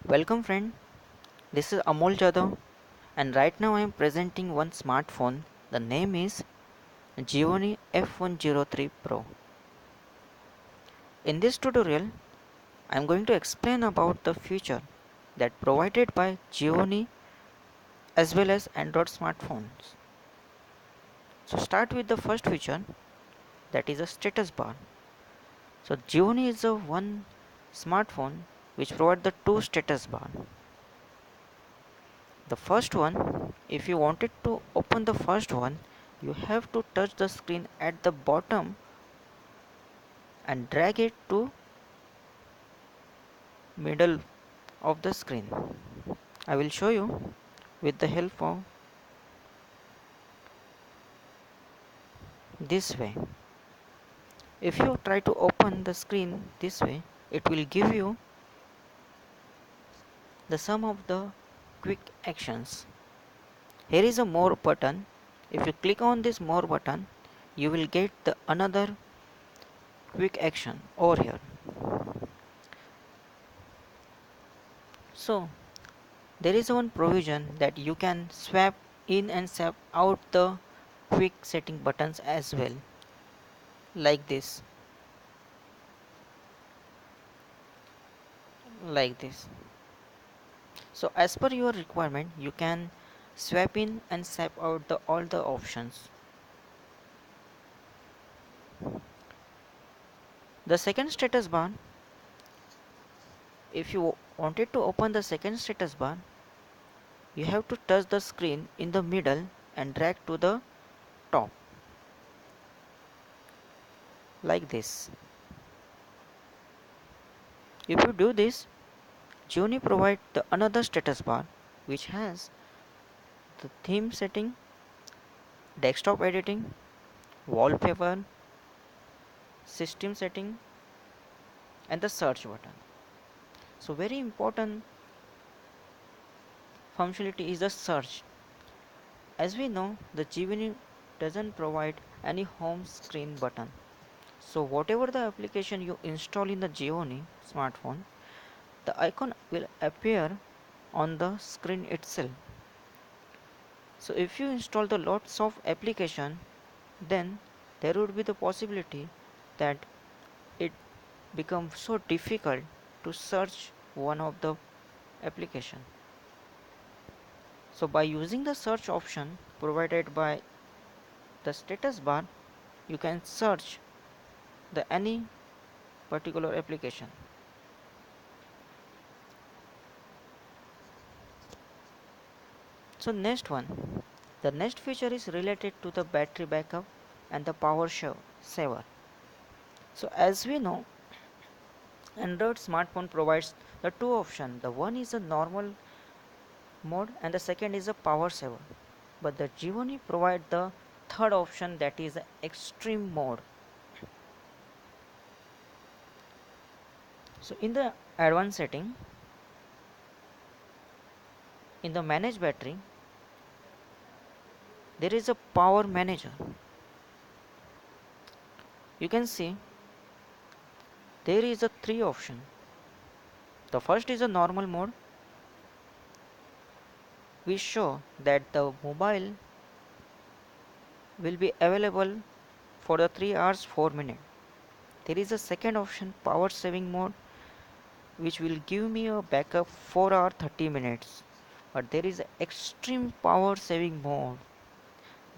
Welcome friend, this is Amol Jadhav and right now I am presenting one smartphone. The name is Gionee F103 Pro. In this tutorial, I am going to explain about the feature that provided by Gionee as well as Android smartphones. So start with the first feature, that is a status bar. So Gionee is a one smartphone which provides the two status bar. The first one, if you wanted to open the first one, you have to touch the screen at the bottom and drag it to middle of the screen. I will show you with the help of this way. If you try to open the screen this way, it will give you the sum of the quick actions. Here is a more button. If you click on this more button, you will get the another quick action over here. So there is one provision that you can swap in and swap out the quick setting buttons as well, like this, like this. So as per your requirement, you can swap in and swap out the all the options. The second status bar, if you wanted to open the second status bar, you have to touch the screen in the middle and drag to the top, like this. If you do this, Gionee provides the another status bar which has the theme setting, desktop editing, wallpaper, system setting and the search button. So very important functionality is the search. As we know, the Gionee doesn't provide any home screen button. So whatever the application you install in the Gionee smartphone, the icon will appear on the screen itself. So if you install the lots of application, then there would be the possibility that it becomes so difficult to search one of the application. So by using the search option provided by the status bar, you can search the any particular application. So next one, the next feature is related to the battery backup and the power saver. So as we know, Android smartphone provides the two options. The one is a normal mode and the second is a power saver. But the Gionee provide the third option, that is extreme mode. So in the advanced setting, in the manage battery, there is a power manager. You can see there is a three option. The first is a normal mode. We show that the mobile will be available for the 3 hours 4 minutes. There is a second option, power saving mode, which will give me a backup 4 hour 30 minutes. But there is extreme power saving mode,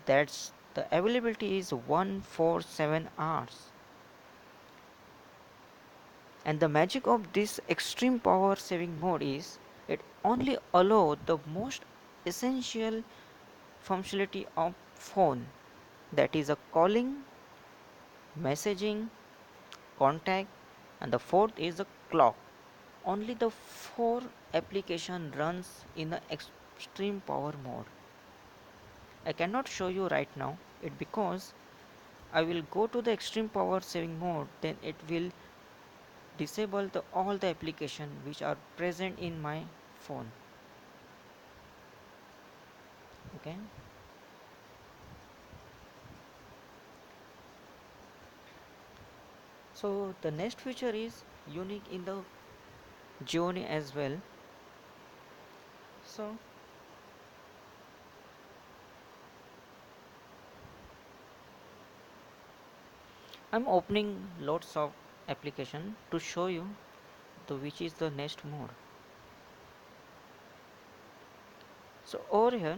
that's the availability is 147 hours. And the magic of this extreme power saving mode is it only allow the most essential functionality of phone, that is a calling, messaging, contact, and the fourth is a clock. Only the four application runs in the extreme power mode. I cannot show you right now it because I will go to the extreme power saving mode, then it will disable all the application which are present in my phone. Okay. So the next feature is unique in the Gionee as well. also I'm opening lots of application to show you the which is the next mode. So over here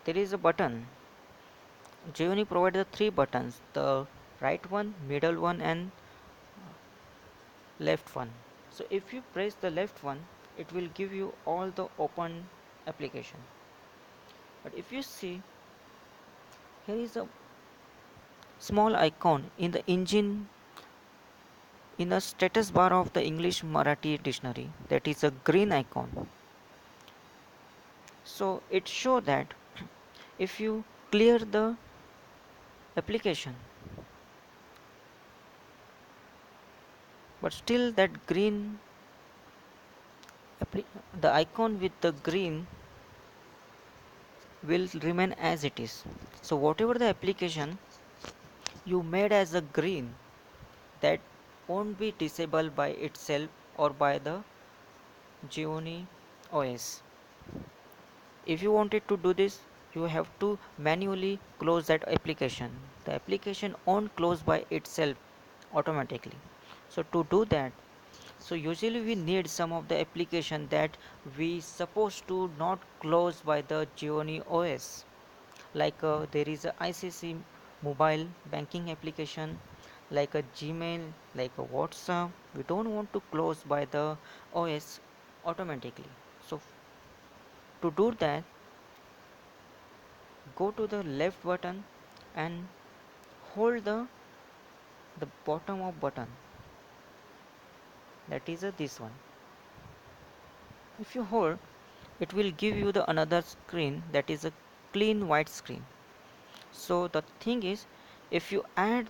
there is a button. Gionee provides the three buttons, the right one, middle one and left one. So if you press the left one, it will give you all the open application. But if you see, here is a small icon in the engine in the status bar of the English Marathi dictionary, that is a green icon. So it show that if you clear the application, but still that green the icon with the green will remain as it is. So whatever the application you made as a green, that won't be disabled by itself or by the Gionee OS. If you wanted to do this, you have to manually close that application. The application won't close by itself automatically. So to do that, so usually we need some of the application that we supposed to not close by the Gionee OS. Like there is a ICC mobile banking application, like a Gmail, like a WhatsApp. We don't want to close by the OS automatically. So to do that, go to the left button and hold the bottom of button, that is this one. If you hold, it will give you the another screen, that is a clean white screen. So the thing is, if you add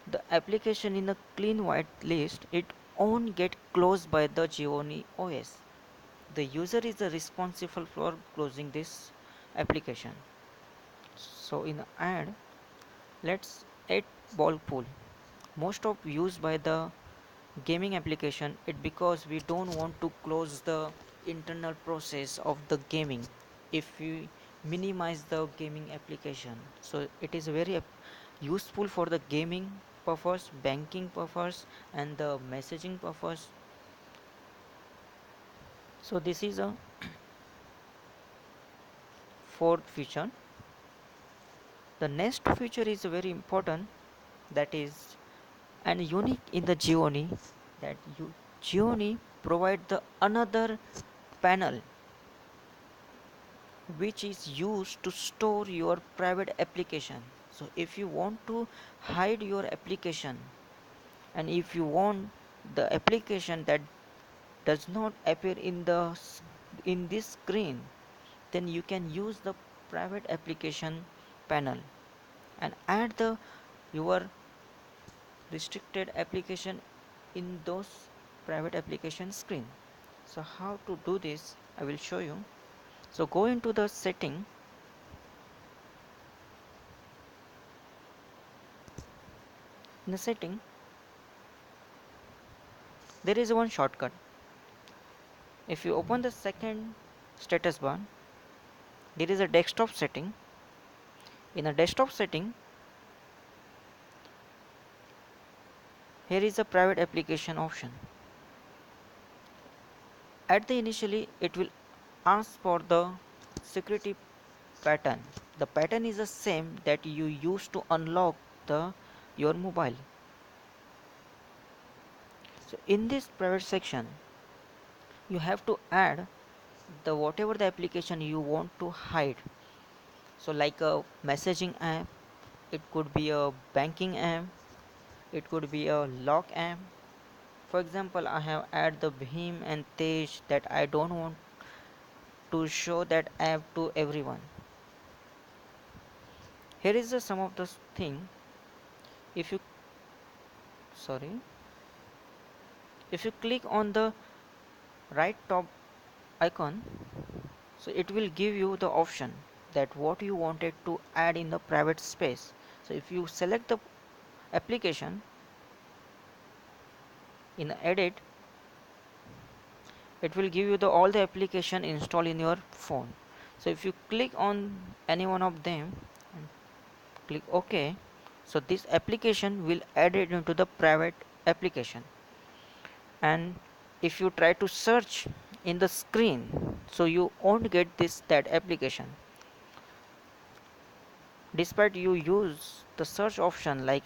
the application in a clean white list, it won't get closed by the Gionee OS. The user is responsible for closing this application. So in add, let's add ball pool. Most of used by the gaming application, it because we don't want to close the internal process of the gaming if we minimize the gaming application. So it is very useful for the gaming purpose, banking purpose and the messaging purpose. So this is a fourth feature. The next feature is very important, that is and unique in the Gionee, that Gionee provide the another panel which is used to store your private application. So if you want to hide your application, and if you want the application that does not appear in in this screen, then you can use the private application panel and add the your restricted application in those private application screen. So how to do this, I will show you. So go into the setting. In the setting, there is one shortcut. If you open the second status bar, there is a desktop setting. In a desktop setting, here is a private application option. At the initially, it will ask for the security pattern. The pattern is the same that you use to unlock the your mobile. So in this private section, you have to add the whatever the application you want to hide. So like a messaging app, it could be a banking app, it could be a lock app. For example, I have add the Bhim and Tej, that I don't want to show that app to everyone. Here is the some of the thing. If you sorry, if you click on the right top icon, so it will give you the option that what you wanted to add in the private space. So if you select the application in edit, it will give you the all the application installed in your phone. So if you click on any one of them and click OK, so this application will add it into the private application. And if you try to search in the screen, so you won't get this that application despite you use the search option like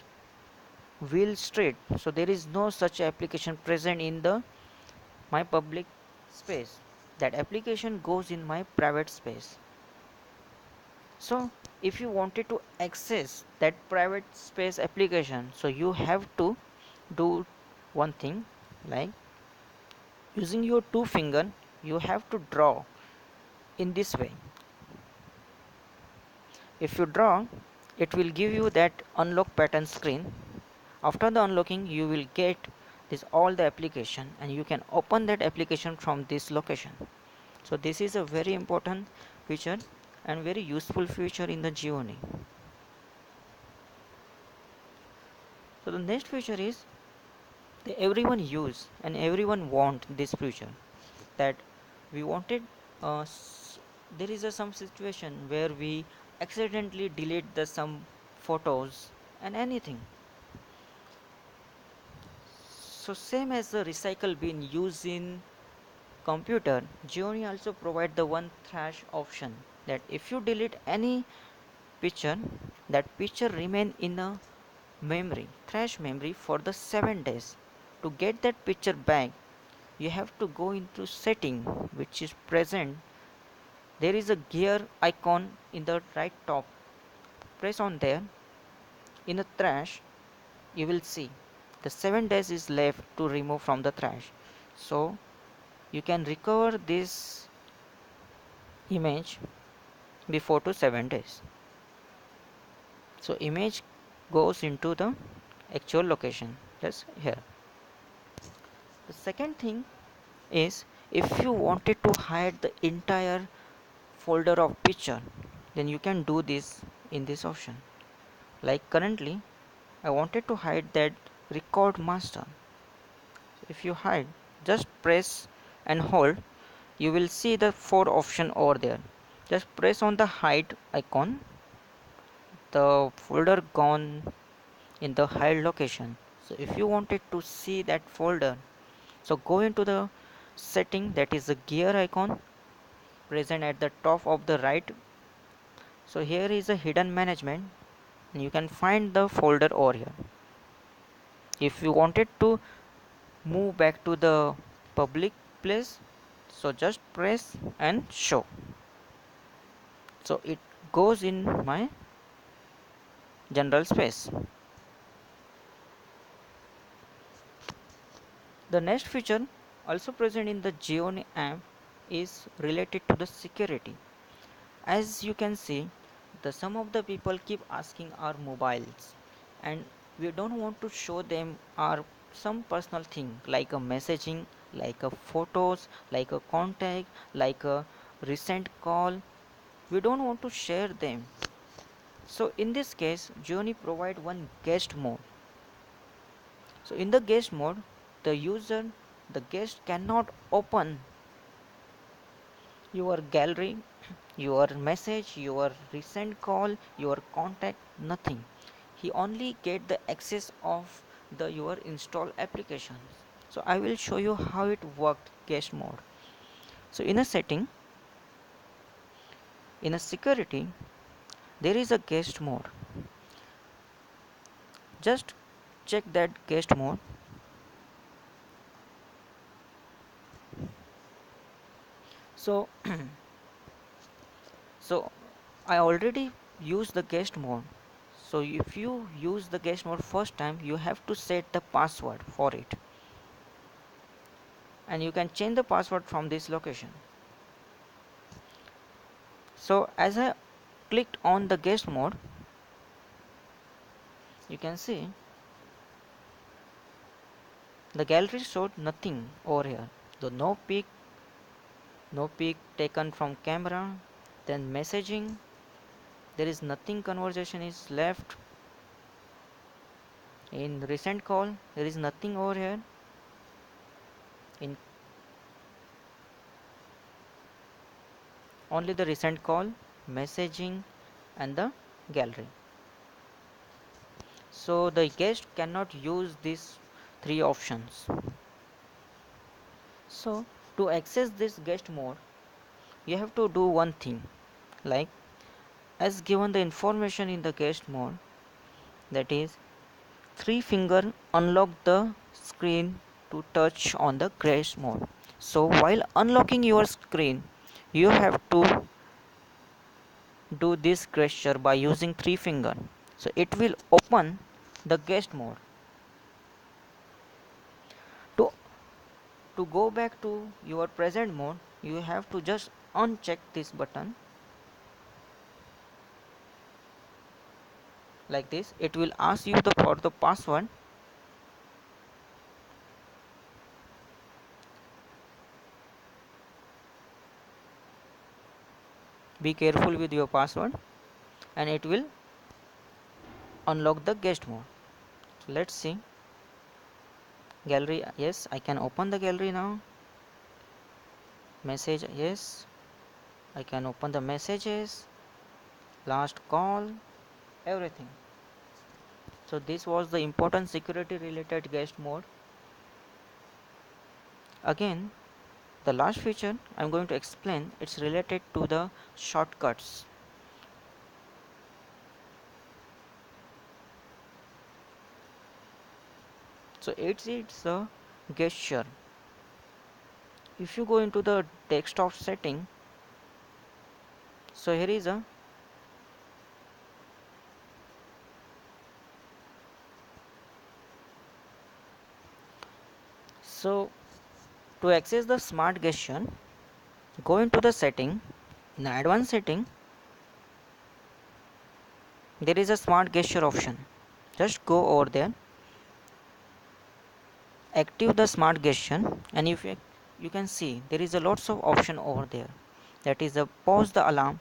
wheel street. So there is no such application present in the my public space. That application goes in my private space. So if you wanted to access that private space application, so you have to do one thing, like using your two finger you have to draw in this way. If you draw, it will give you that unlock pattern screen. After the unlocking, you will get this all the application and you can open that application from this location. So this is a very important feature and very useful feature in the Gionee. So the next feature is that everyone use and everyone want this feature, that we wanted there is some situation where we accidentally delete the some photos and anything. So same as the recycle bin used in computer, Gionee also provide the one trash option, that if you delete any picture, that picture remain in a memory, trash memory for the 7 days. To get that picture back, you have to go into setting which is present. There is a gear icon in the right top. Press on there. In the trash, you will see the 7 days is left to remove from the trash. So you can recover this image before to 7 days. So image goes into the actual location, just here. The second thing is, if you wanted to hide the entire folder of picture, then you can do this in this option. Like currently I wanted to hide that record master. So if you hide, just press and hold, you will see the four option over there. Just press on the hide icon, the folder gone in the hide location. So if you wanted to see that folder, so go into the setting, that is the gear icon present at the top of the right. So here is a hidden management and you can find the folder over here. If you wanted to move back to the public place, so just press and show, so it goes in my general space. The next feature also present in the Gionee app is related to the security. As you can see, the some of the people keep asking our mobiles and we don't want to show them our some personal thing like a messaging, like a photos, like a contact, like a recent call. We don't want to share them. So in this case, Gionee provide one guest mode. So in the guest mode, the guest cannot open your gallery, your message, your recent call, your contact, nothing. He only get the access of the your install applications. So I will show you how it worked guest mode. So in a setting, in a security, there is a guest mode. Just check that guest mode. So so I already use the guest mode. So if you use the guest mode first time, you have to set the password for it and you can change the password from this location. So as I clicked on the guest mode, you can see the gallery showed nothing over here. The no pic taken from camera, then messaging, there is nothing, conversation is left. In recent call, there is nothing over here. In only the recent call, messaging, and the gallery. So the guest cannot use these three options. So to access this guest mode, you have to do one thing, like as given the information in the guest mode, that is three finger unlock the screen to touch on the guest mode. So while unlocking your screen, you have to do this gesture by using three finger. So it will open the guest mode. To go back to your present mode, you have to just uncheck this button like this. It will ask you for the password. Be careful with your password, and it will unlock the guest mode. So let's see. Gallery, yes, I can open the gallery now. Message, yes, I can open the messages, last call, everything. So this was the important security related guest mode. Again, the last feature I'm going to explain, it's related to the shortcuts. So it's a gesture. If you go into the desktop setting, so here is a so to access the smart gesture, go into the setting. In the advanced setting, there is a smart gesture option. Just go over there, active the smart gesture, and if you can see there is a lots of option over there. That is a pause the alarm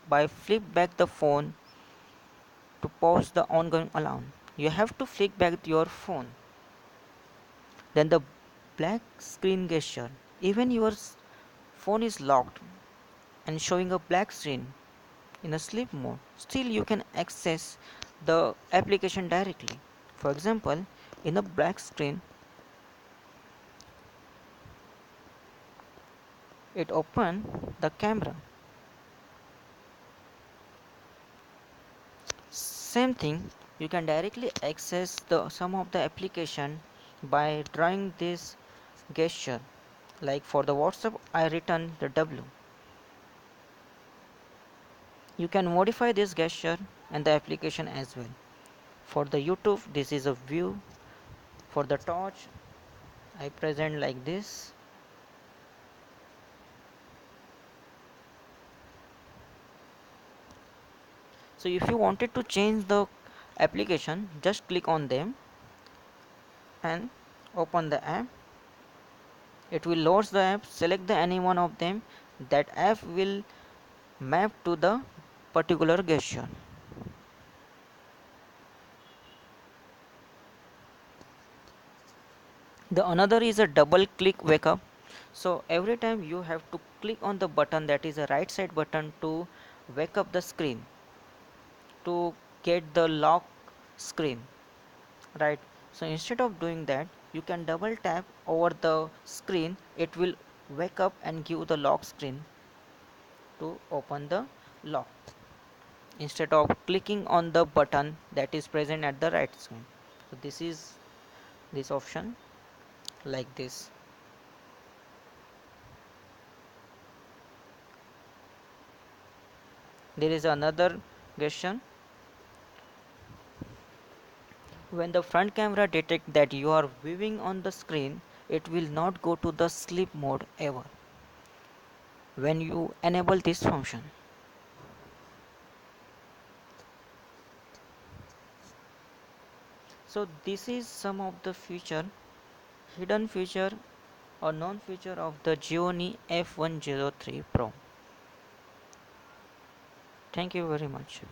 by flip back the phone to pause the ongoing alarm. You have to flick back your phone. Then the black screen gesture. Even your phone is locked and showing a black screen in a sleep mode, still you can access the application directly. For example, in a black screen, it open the camera. Same thing, you can directly access the some of the application by drawing this gesture. Like for the WhatsApp, I written the W. You can modify this gesture and the application as well. For the YouTube, this is a view. For the torch, I present like this. So if you wanted to change the application, just click on them and open the app. It will load the app, select the any one of them. That app will map to the particular gesture. The another is a double click wake up. So every time you have to click on the button, that is a right side button, to wake up the screen, to get the lock screen, right? So instead of doing that, you can double tap over the screen. It will wake up and give the lock screen to open the lock, instead of clicking on the button that is present at the right screen. So this is this option like this. There is another gesture. When the front camera detects that you are viewing on the screen, it will not go to the sleep mode ever when you enable this function. So this is some of the feature, hidden feature or known feature of the Gionee F103 Pro. Thank you very much.